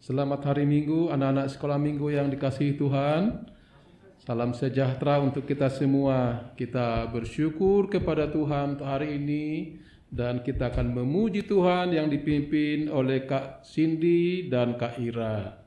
Selamat hari Minggu, anak-anak sekolah Minggu yang dikasihi Tuhan. Salam sejahtera untuk kita semua. Kita bersyukur kepada Tuhan untuk hari ini dan kita akan memuji Tuhan yang dipimpin oleh Kak Cindy dan Kak Ira.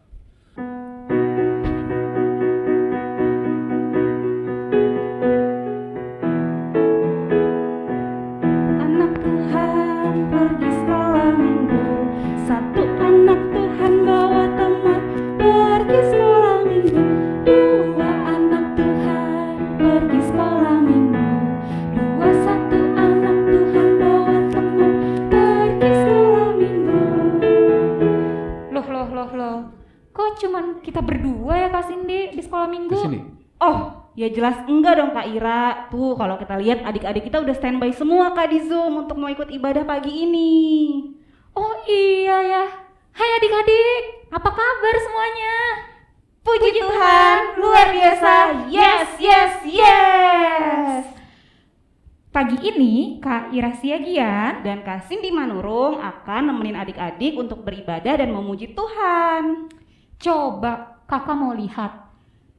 Ya jelas enggak dong Kak Ira. Tuh kalau kita lihat adik-adik kita udah standby semua Kak di Zoom untuk mau ikut ibadah pagi ini. Oh iya ya. Hai adik-adik, apa kabar semuanya? Puji Tuhan, luar biasa. Yes, yes, yes. Pagi ini Kak Ira Siagian dan Kak Cindy Manurung akan nemenin adik-adik untuk beribadah dan memuji Tuhan. Coba kakak mau lihat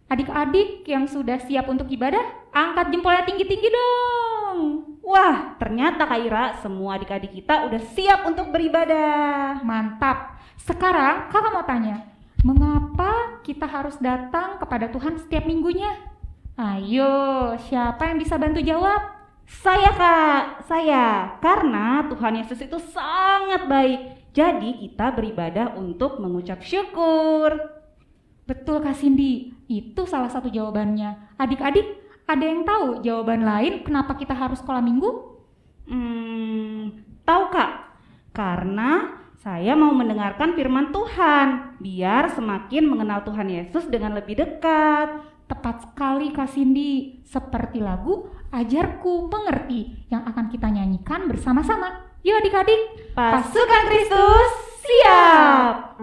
adik-adik yang sudah siap untuk ibadah, angkat jempolnya tinggi-tinggi dong. Wah, ternyata Kak Ira, semua adik-adik kita udah siap untuk beribadah. Mantap. Sekarang kakak mau tanya, mengapa kita harus datang kepada Tuhan setiap minggunya? Ayo, siapa yang bisa bantu jawab? Saya Kak, saya. Karena Tuhan Yesus itu sangat baik. Jadi kita beribadah untuk mengucap syukur. Betul Kak Cindy, itu salah satu jawabannya. Adik-adik, ada yang tahu jawaban lain kenapa kita harus sekolah minggu? Tahu Kak, karena saya mau mendengarkan firman Tuhan, biar semakin mengenal Tuhan Yesus dengan lebih dekat. Tepat sekali Kak Cindy, seperti lagu Ajarku Mengerti yang akan kita nyanyikan bersama-sama. Yuk adik-adik, Pasukan Kristus siap!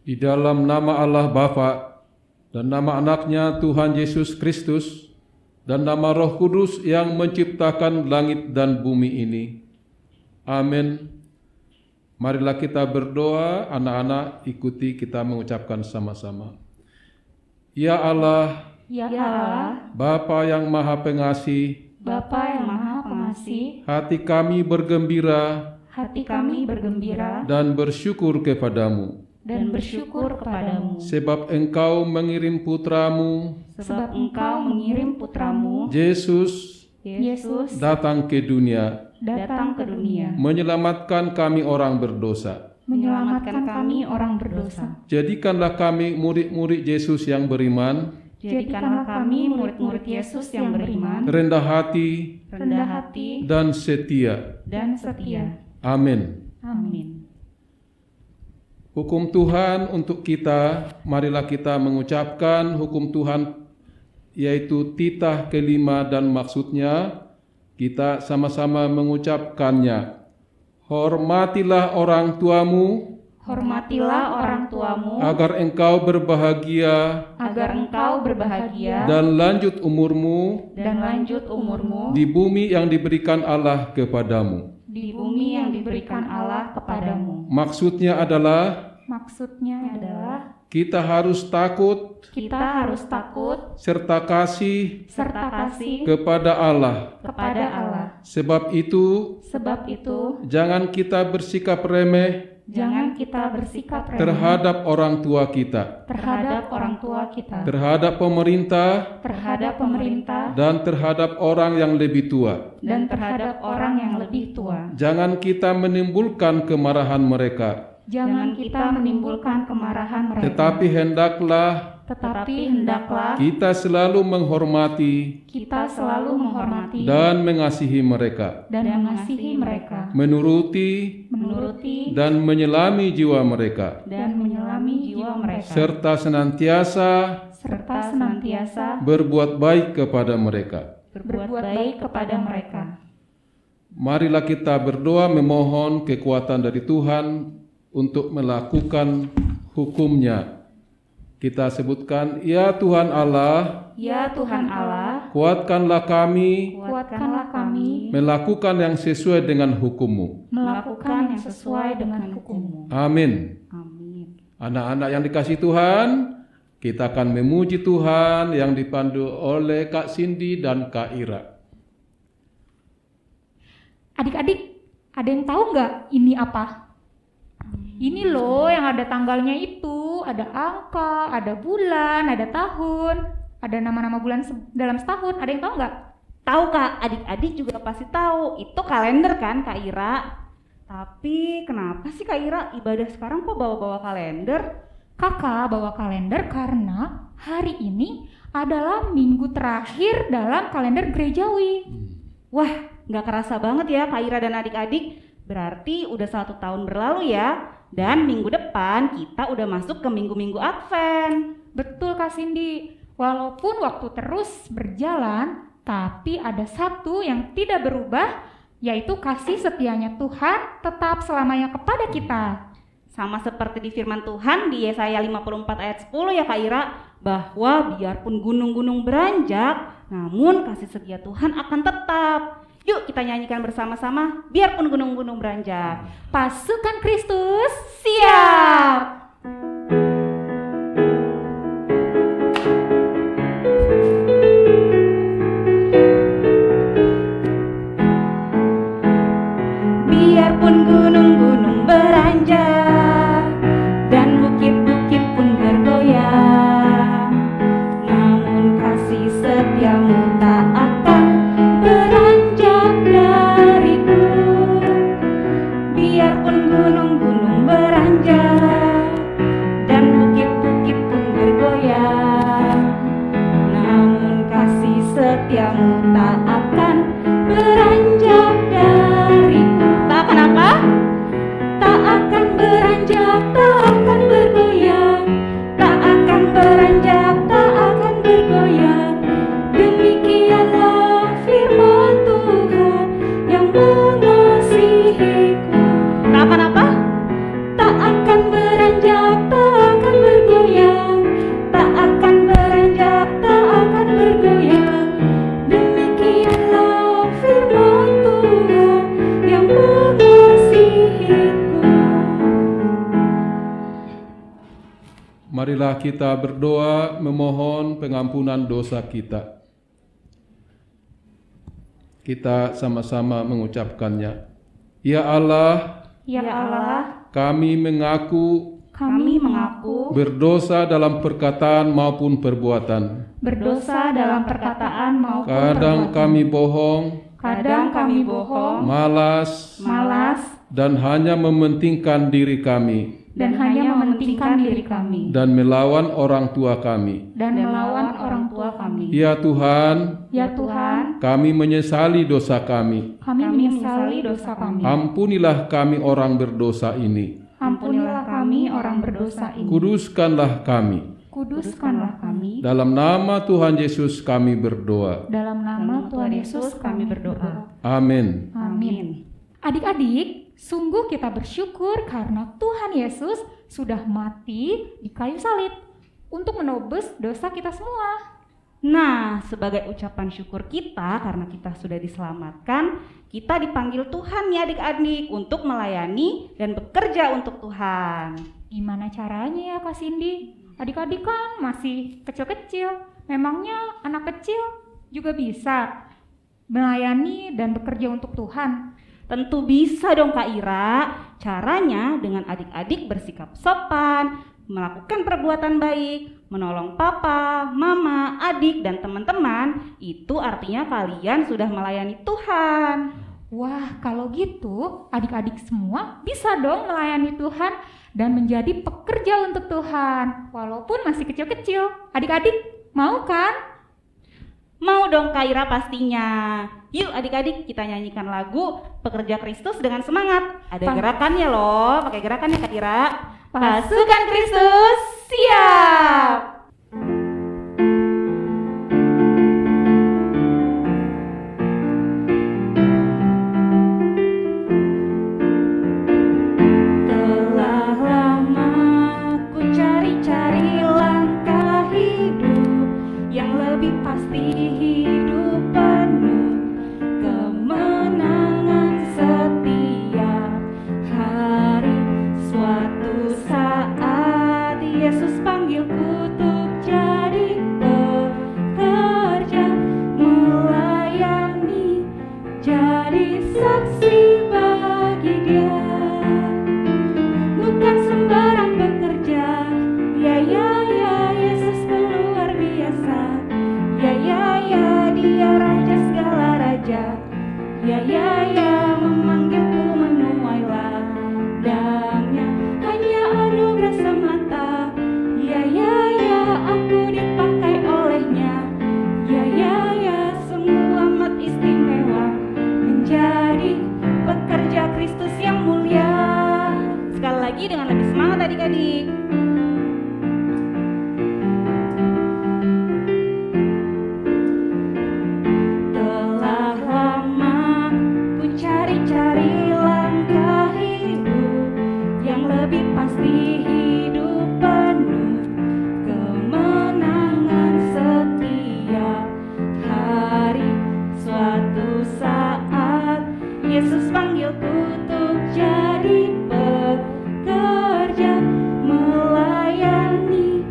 Di dalam nama Allah Bapa dan nama anaknya Tuhan Yesus Kristus dan nama Roh Kudus yang menciptakan langit dan bumi ini. Amin. Marilah kita berdoa, anak-anak, ikuti kita mengucapkan sama-sama. Ya Allah, Ya Allah, Bapa yang Maha Pengasih, Bapa yang Maha Pengasih, hati kami bergembira dan bersyukur kepadamu. Sebab Engkau mengirim putramu, Yesus, Yesus datang ke dunia, datang ke dunia, menyelamatkan kami orang berdosa. menyelamatkan kami orang berdosa. Jadikanlah kami murid-murid Yesus yang beriman, Jadikanlah kami murid-murid Yesus yang beriman, rendah hati, rendah hati, dan setia. dan setia. Amin. Amin. Hukum Tuhan untuk kita, marilah kita mengucapkan hukum Tuhan, yaitu titah kelima, dan maksudnya kita sama-sama mengucapkannya. Hormatilah orang tuamu, Hormatilah orang tuamu, agar engkau berbahagia agar engkau berbahagia dan lanjut umurmu dan lanjut umurmu di bumi yang diberikan Allah kepadamu. di bumi yang diberikan Allah kepadamu. Maksudnya adalah Maksudnya adalah kita harus takut Kita harus takut serta kasih serta kasih kepada Allah. kepada Allah. Sebab itu, Sebab itu, jangan kita bersikap remeh jangan kita bersikap remeh terhadap orang tua kita, terhadap orang tua kita, terhadap pemerintah, terhadap pemerintah, dan terhadap orang yang lebih tua. dan terhadap orang yang lebih tua. Jangan kita menimbulkan kemarahan mereka, Jangan kita menimbulkan kemarahan mereka, tetapi hendaklah tetapi hendaklah kita selalu menghormati kita selalu menghormati dan mengasihi mereka, dan mengasihi mereka, menuruti menuruti dan menyelami jiwa mereka, dan menyelami jiwa mereka, serta senantiasa serta senantiasa berbuat baik kepada mereka. berbuat baik kepada mereka. Marilah kita berdoa memohon kekuatan dari Tuhan untuk melakukan hukum-Nya. Kita sebutkan, ya Tuhan Allah, Ya Tuhan Allah, kuatkanlah kami kuatkanlah kami melakukan yang sesuai dengan hukum-Mu. melakukan yang sesuai dengan hukum-Mu. Amin. Amin. Anak-anak yang dikasihi Tuhan, kita akan memuji Tuhan yang dipandu oleh Kak Cindy dan Kak Ira. adik-adik, ada yang tahu nggak ini apa? Ini loh yang ada tanggalnya itu, ada angka, ada bulan, ada tahun, ada nama-nama bulan dalam setahun. Ada yang tahu nggak? Tahu Kak, adik-adik juga pasti tahu. Itu kalender kan Kak Ira? Tapi kenapa sih Kak Ira ibadah sekarang kok bawa-bawa kalender? Kakak bawa kalender karena hari ini adalah minggu terakhir dalam kalender gerejawi. Wah, nggak kerasa banget ya Kak Ira dan adik-adik. Berarti udah 1 tahun berlalu ya. Dan minggu depan kita udah masuk ke minggu-minggu Advent. Betul Kak Cindy, walaupun waktu terus berjalan, tapi ada satu yang tidak berubah, yaitu kasih setianya Tuhan tetap selamanya kepada kita. Sama seperti di firman Tuhan di Yesaya 54 ayat 10 ya Kak Ira, bahwa biarpun gunung-gunung beranjak, namun kasih setia Tuhan akan tetap. Yuk kita nyanyikan bersama-sama, biarpun gunung-gunung beranjak. Pasukan Kristus, Siap! Biarpun gunung-gunung beranjak dan bukit-bukit pun bergoyang, namun kasih setiamu tak akan beranjak dariku. Biarpun gunung-gunung beranjak dan bukit-bukit pun bergoyang, namun kasih setiamu tak akan beranjak dariku. Tak akan apa? Tak akan beranjak, tak akan bergoyang, tak akan beranjak, tak akan bergoyang. Demikianlah firman Tuhan yang mengasihiku. Tak akan apa? Tak akan beranjak, tak akan bergoyang, tak akan beranjak, tak akan bergoyang. Demikianlah firman Tuhan yang mengasihiku. Marilah kita berdoa memohon pengampunan dosa kita. Kita sama-sama mengucapkannya. Ya Allah, Ya Allah, kami mengaku kami mengaku berdosa dalam perkataan maupun perbuatan. berdosa dalam perkataan maupun Kadang perbuatan. kami bohong, kadang kami bohong, malas, malas, dan hanya mementingkan diri kami, dan hanya mementingkan diri kami, dan melawan orang tua kami. dan melawan orang tua kami. Ya Tuhan, Ya Tuhan, kami menyesali dosa kami. kami menyesali dosa kami. Ampunilah kami orang berdosa ini. Ampunilah kami orang berdosa ini. Kuduskanlah kami. Kuduskanlah kami. Dalam nama Tuhan Yesus kami berdoa. Dalam nama Tuhan Yesus kami berdoa. Amin. Amin. Adik-adik, sungguh kita bersyukur karena Tuhan Yesus sudah mati di kayu salib untuk menebus dosa kita semua. Nah, sebagai ucapan syukur kita karena kita sudah diselamatkan, kita dipanggil Tuhan ya adik-adik untuk melayani dan bekerja untuk Tuhan. Gimana caranya ya Kak Cindy? Adik-adik kan masih kecil-kecil. Memangnya anak kecil juga bisa melayani dan bekerja untuk Tuhan? Tentu bisa dong Kak Ira. Caranya dengan adik-adik bersikap sopan, melakukan perbuatan baik, menolong papa, mama, adik, dan teman-teman. Itu artinya kalian sudah melayani Tuhan. Wah, kalau gitu adik-adik semua bisa dong melayani Tuhan dan menjadi pekerja untuk Tuhan walaupun masih kecil-kecil. Adik-adik mau kan? Mau dong Kak Ira pastinya. Yuk adik-adik kita nyanyikan lagu Pekerja Kristus dengan semangat. Ada gerakannya loh, pakai gerakannya Kak Ira. Pasukan Kristus siap. Telah lama ku cari-cari langkah hidup yang lebih pasti, hidup penuh kemenangan setiap hari. Suatu saat Yesus panggilku untuk jadi pekerja, melayani, jadi saksi bagi Dia. Bukan sembarang bekerja, ya Yesus luar biasa. Ya Dia Raja segala raja. Ya memanggilku menuai ladangnya, hanya anugerah semata. Ya aku dipakai olehnya. Ya sungguh amat istimewa menjadi pekerja Kristus yang mulia. Sekali lagi dengan lebih semangat adik-adik. Telah lama ku cari-cari langkah hidup yang lebih pasti, hidup penuh kemenangan setiap hari. Suatu saat Yesus panggilku untuk jadi pekerja, melayani,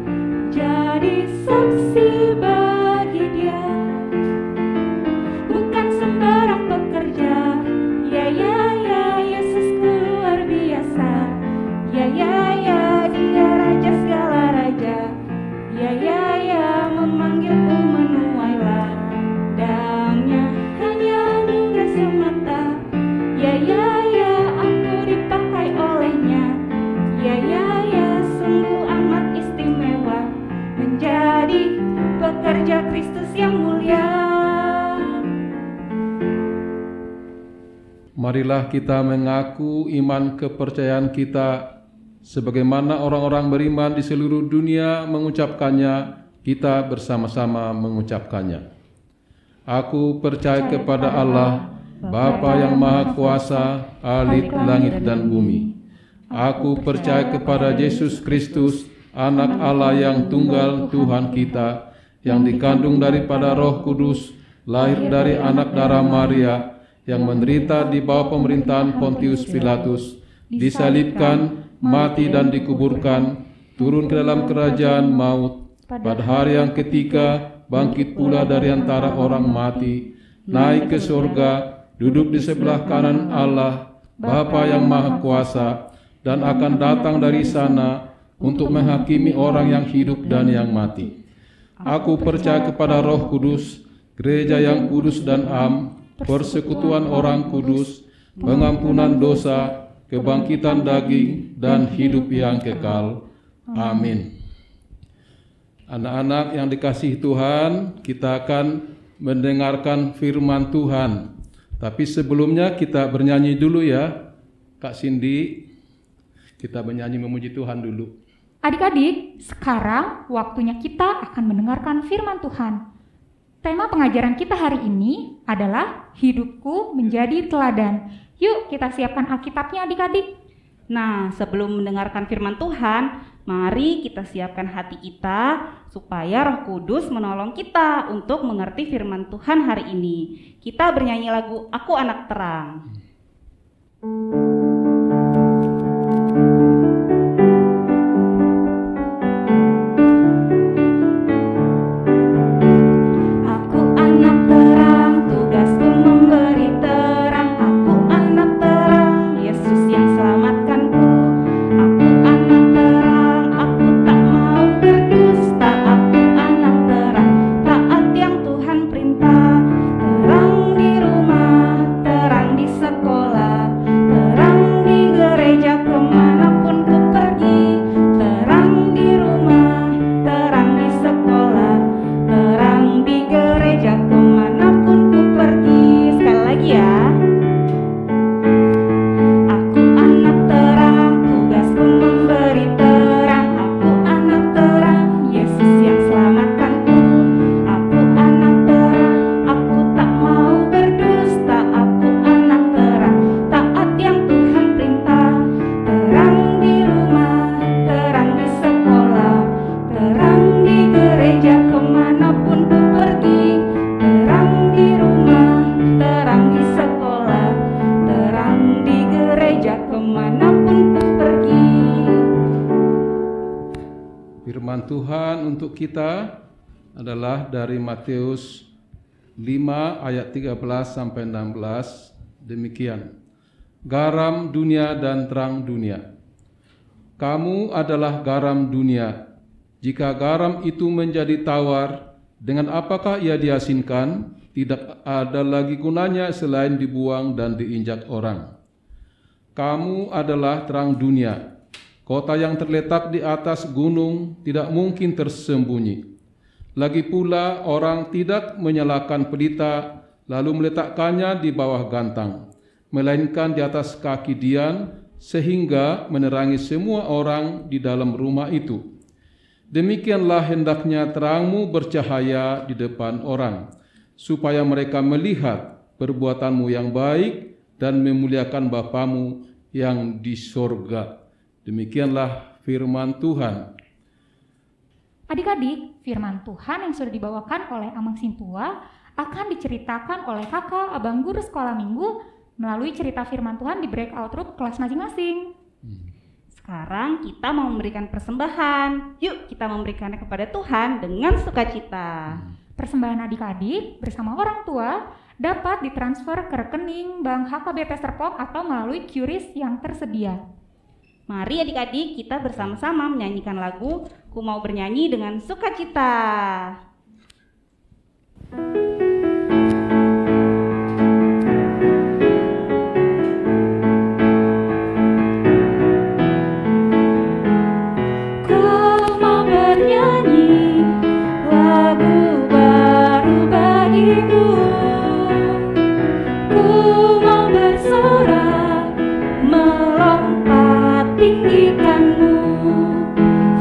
jadi saksi bagi Dia. Bukan sembarang pekerja, ya Yesusku luar biasa. Ya Dia Raja segala raja. Ya memanggilku menuai ladangnya, hanya anugerah semata. Ya aku dipakai olehnya. Ya sungguh amat istimewa menjadi pekerja Kristus yang mulia. Marilah kita mengaku iman kepercayaan kita sebagaimana orang-orang beriman di seluruh dunia mengucapkannya. Kita bersama-sama mengucapkannya. Aku percaya kepada Allah, Bapa yang Maha Kuasa, Ahli langit dan bumi. Aku percaya kepada Yesus Kristus, Anak Allah yang tunggal Tuhan kita, yang dikandung daripada Roh Kudus, lahir dari anak darah Maria, yang menderita di bawah pemerintahan Pontius Pilatus, disalibkan, mati dan dikuburkan, turun ke dalam kerajaan maut, pada hari yang ketiga bangkit pula dari antara orang mati, naik ke surga, duduk di sebelah kanan Allah, Bapa yang Maha Kuasa, dan akan datang dari sana untuk menghakimi orang yang hidup dan yang mati. Aku percaya kepada Roh Kudus, gereja yang kudus dan am, persekutuan orang kudus, pengampunan dosa, kebangkitan daging, dan hidup yang kekal. Amin. Anak-anak yang dikasihi Tuhan, kita akan mendengarkan firman Tuhan. Tapi sebelumnya kita bernyanyi dulu ya, Kak Cindy. Kita bernyanyi memuji Tuhan dulu. Adik-adik, sekarang waktunya kita akan mendengarkan firman Tuhan. Tema pengajaran kita hari ini adalah hidupku menjadi teladan. Yuk kita siapkan Alkitabnya adik-adik. Nah, sebelum mendengarkan firman Tuhan, mari kita siapkan hati kita supaya Roh Kudus menolong kita untuk mengerti firman Tuhan hari ini. Kita bernyanyi lagu Aku Anak Terang. Firman Tuhan untuk kita adalah dari Matius 5 ayat 13 sampai 16. Demikian. Garam dunia dan terang dunia. Kamu adalah garam dunia. Jika garam itu menjadi tawar, dengan apakah ia diasinkan? Tidak ada lagi gunanya selain dibuang dan diinjak orang. Kamu adalah terang dunia. Kota yang terletak di atas gunung tidak mungkin tersembunyi. Lagi pula orang tidak menyalakan pelita lalu meletakkannya di bawah gantang, melainkan di atas kaki dian sehingga menerangi semua orang di dalam rumah itu. Demikianlah hendaknya terangmu bercahaya di depan orang, supaya mereka melihat perbuatanmu yang baik dan memuliakan Bapamu yang di sorga. Demikianlah firman Tuhan. Adik-adik, firman Tuhan yang sudah dibawakan oleh Amang Sintua akan diceritakan oleh kakak, abang guru sekolah minggu melalui cerita firman Tuhan di breakout room kelas masing-masing. Sekarang kita mau memberikan persembahan. Yuk kita memberikannya kepada Tuhan dengan sukacita. Persembahan adik-adik bersama orang tua dapat ditransfer ke rekening Bank HKBP Serpong atau melalui QRIS yang tersedia. Mari adik-adik kita bersama-sama menyanyikan lagu Ku Mau Bernyanyi dengan Sukacita. Tinggikanmu,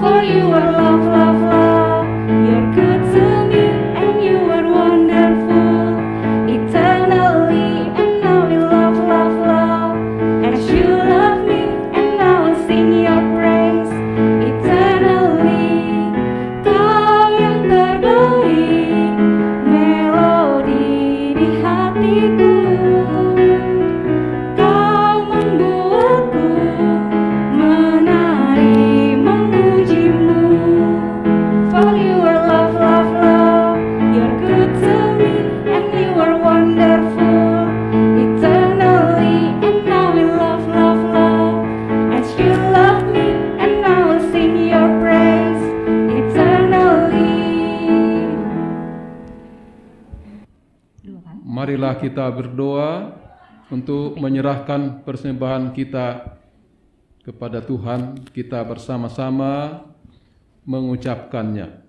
for you are love, love, love, you're good to marilah kita berdoa untuk menyerahkan persembahan kita kepada Tuhan. Kita bersama-sama mengucapkannya.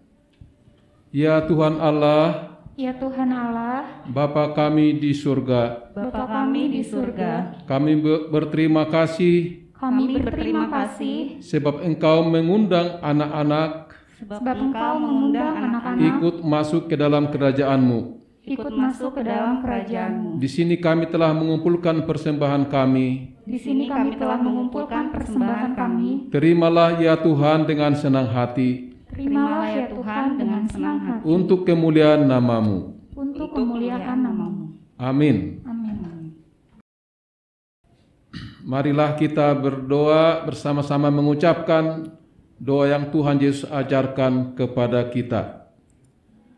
Ya Tuhan Allah, Ya Tuhan Allah, Bapa kami di surga, Bapa kami di surga, kami berterima kasih kami berterima kasih sebab Engkau mengundang anak-anak sebab Engkau mengundang anak-anak ikut masuk ke dalam kerajaan-Mu. ikut masuk ke dalam kerajaan-Mu. Di sini kami telah mengumpulkan persembahan kami. Di sini kami telah mengumpulkan persembahan kami. Terimalah ya Tuhan dengan senang hati Terimalah ya Tuhan dengan senang hati untuk kemuliaan nama-Mu. untuk kemuliaan nama-Mu. Amin. Amin. Marilah kita berdoa bersama-sama mengucapkan doa yang Tuhan Yesus ajarkan kepada kita.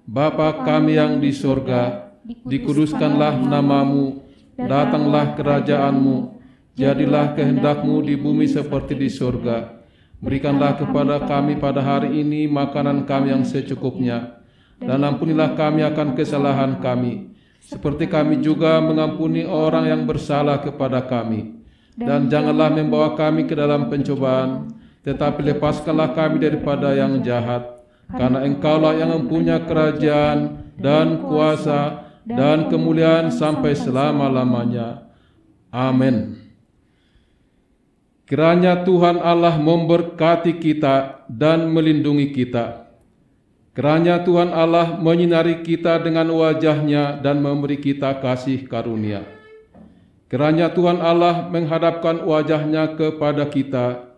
Bapa kami yang di surga, dikuduskanlah nama-Mu, datanglah kerajaan-Mu, jadilah kehendak-Mu di bumi seperti di surga. Berikanlah kepada kami pada hari ini makanan kami yang secukupnya, dan ampunilah kami akan kesalahan kami, seperti kami juga mengampuni orang yang bersalah kepada kami. Dan janganlah membawa kami ke dalam pencobaan, tetapi lepaskanlah kami daripada yang jahat. Karena Engkaulah yang mempunyai kerajaan dan kuasa dan kemuliaan sampai selama-lamanya. Amin. Kiranya Tuhan Allah memberkati kita dan melindungi kita. Kiranya Tuhan Allah menyinari kita dengan wajah-Nya dan memberi kita kasih karunia. Kiranya Tuhan Allah menghadapkan wajah-Nya kepada kita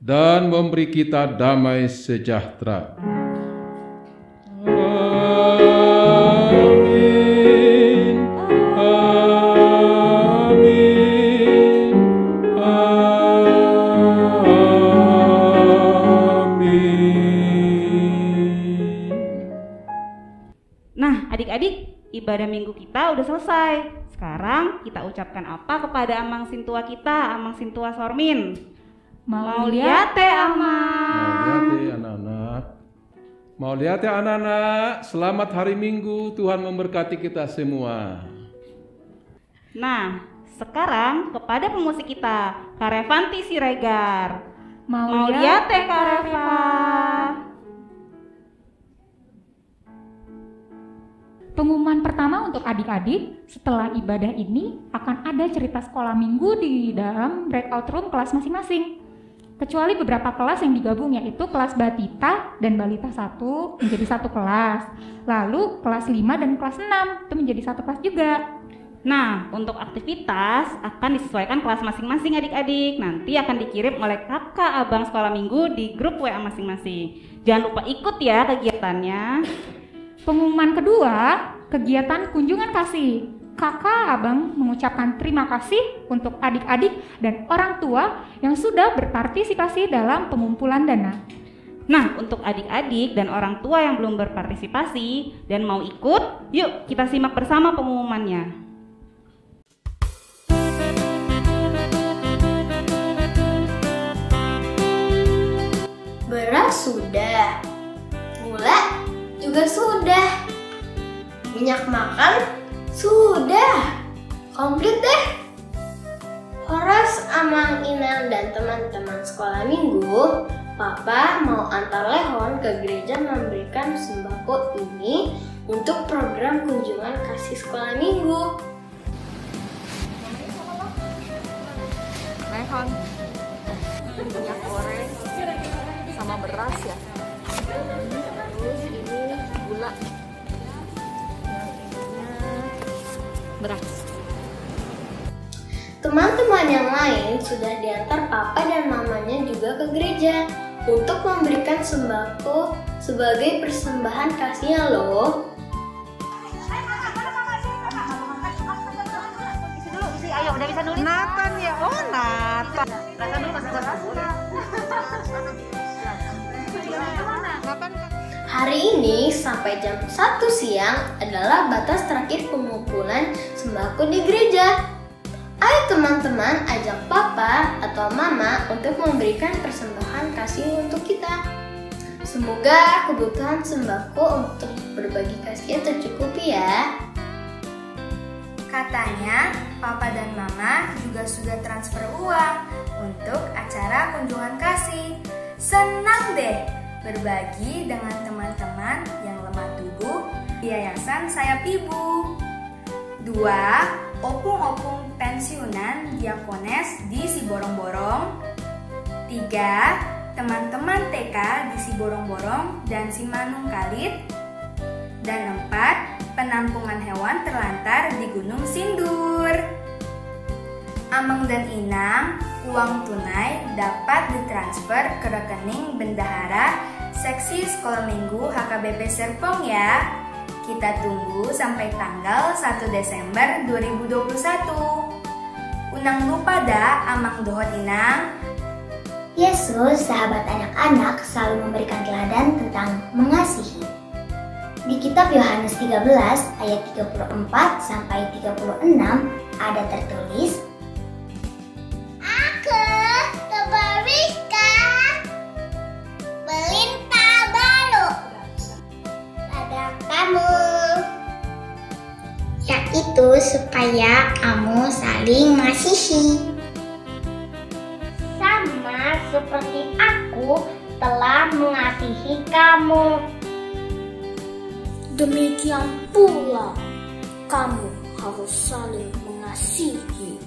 dan memberi kita damai sejahtera. Amin. Amin. Amin. Nah, adik-adik, ibadah minggu kita udah selesai. Sekarang kita ucapkan apa kepada Amang Sintua kita, Amang Sintua Sormin? Mau lihat teh Amang? Mau lihat ya anak-anak. Mau lihat ya anak-anak. Selamat hari Minggu, Tuhan memberkati kita semua. Nah, sekarang kepada pemusik kita, Karevanti Siregar. Mau lihat teh Kareva? Pengumuman pertama untuk adik-adik, setelah ibadah ini akan ada cerita sekolah minggu di dalam breakout room kelas masing-masing. Kecuali beberapa kelas yang digabung, yaitu kelas Batita dan Balita 1 menjadi satu kelas. Lalu kelas 5 dan kelas 6 itu menjadi satu kelas juga. Nah, untuk aktivitas akan disesuaikan kelas masing-masing adik-adik. Nanti akan dikirim oleh kakak abang sekolah minggu di grup WA masing-masing. Jangan lupa ikut ya kegiatannya. Pengumuman kedua, kegiatan kunjungan kasih. Kakak abang mengucapkan terima kasih untuk adik-adik dan orang tua yang sudah berpartisipasi dalam pengumpulan dana. Nah, untuk adik-adik dan orang tua yang belum berpartisipasi dan mau ikut, yuk kita simak bersama pengumumannya. Beras sudah, gula juga sudah, minyak makan sudah, komplit deh. Horas, Amang, Inang, dan teman-teman sekolah minggu, Papa mau antar Lehon ke gereja memberikan sembako ini untuk program kunjungan kasih sekolah minggu. Lehon, minyak goreng sama beras ya. Terus ini gula, yang ininya beras. Teman-teman yang lain sudah diantar papa dan mamanya juga ke gereja untuk memberikan sembako sebagai persembahan kasihnya loh. Ayo, udah bisa nulis? Nathan ya, oh Nathan. Nathan dulu masuk kelas boleh. Hari ini sampai jam 1 siang adalah batas terakhir pengumpulan sembako di gereja. Ayo teman-teman, ajak papa atau mama untuk memberikan persembahan kasih untuk kita. Semoga kebutuhan sembako untuk berbagi kasih tercukupi ya. Katanya, Papa dan Mama juga sudah transfer uang untuk acara kunjungan kasih. Senang deh berbagi dengan teman-teman yang lemah tubuh di Yayasan Sayap Ibu. 2. Opung-opung pensiunan Diakones di Siborong-Borong. 3. Teman-teman TK di Siborong-Borong dan Simanung Kalit. Dan 4. Penampungan hewan terlantar di Gunung Sindur. Amang dan Inang, uang tunai dapat ditransfer ke rekening bendahara Seksi Sekolah Minggu HKBP Serpong ya. Kita tunggu sampai tanggal 1 Desember 2021. Unang lupa dah Amang Dohot Inang. Yesus, sahabat anak-anak, selalu memberikan teladan tentang mengasihi. Di kitab Yohanes 13 ayat 34 sampai 36 ada tertulis, Aku memberikan perintah baru pada kamu, yaitu supaya kamu saling mengasihi. Sama seperti aku telah mengasihi kamu. Demikian pula, kamu harus saling mengasihi.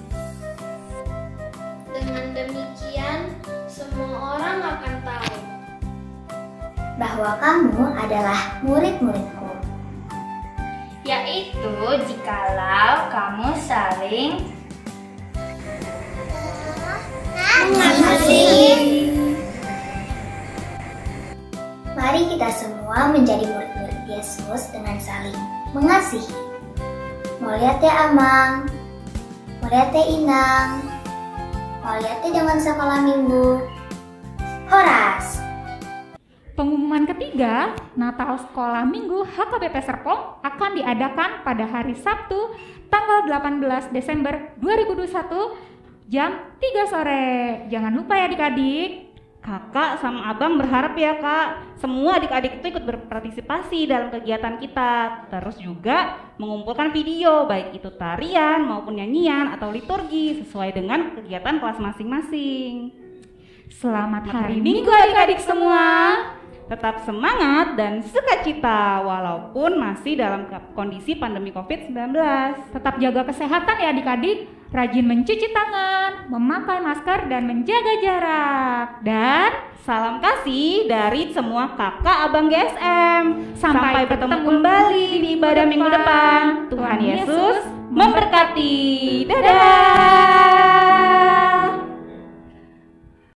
Dengan demikian, semua orang akan tahu bahwa kamu adalah murid-muridku. Yaitu jikalau kamu saling mengasihi. Mari kita semua menjadi murid-murid Yesus dengan saling mengasihi. Mau lihat ya Amang, mau lihat ya Inang, mau lihat ya dengan sekolah minggu. Horas. Pengumuman ketiga, Natal Sekolah Minggu HKBP Serpong akan diadakan pada hari Sabtu, tanggal 18 Desember 2021, jam 3 sore. Jangan lupa ya adik-adik. Kakak sama abang berharap ya kak, semua adik-adik itu ikut berpartisipasi dalam kegiatan kita. Terus juga mengumpulkan video, baik itu tarian maupun nyanyian atau liturgi sesuai dengan kegiatan kelas masing-masing. Selamat Hari Minggu adik-adik semua. Tetap semangat dan sukacita walaupun masih dalam kondisi pandemi COVID-19. Tetap jaga kesehatan ya adik-adik, rajin mencuci tangan, memakai masker dan menjaga jarak. Dan salam kasih dari semua kakak abang GSM. Sampai bertemu kembali di ibadah minggu depan. Tuhan Yesus memberkati. Dadah.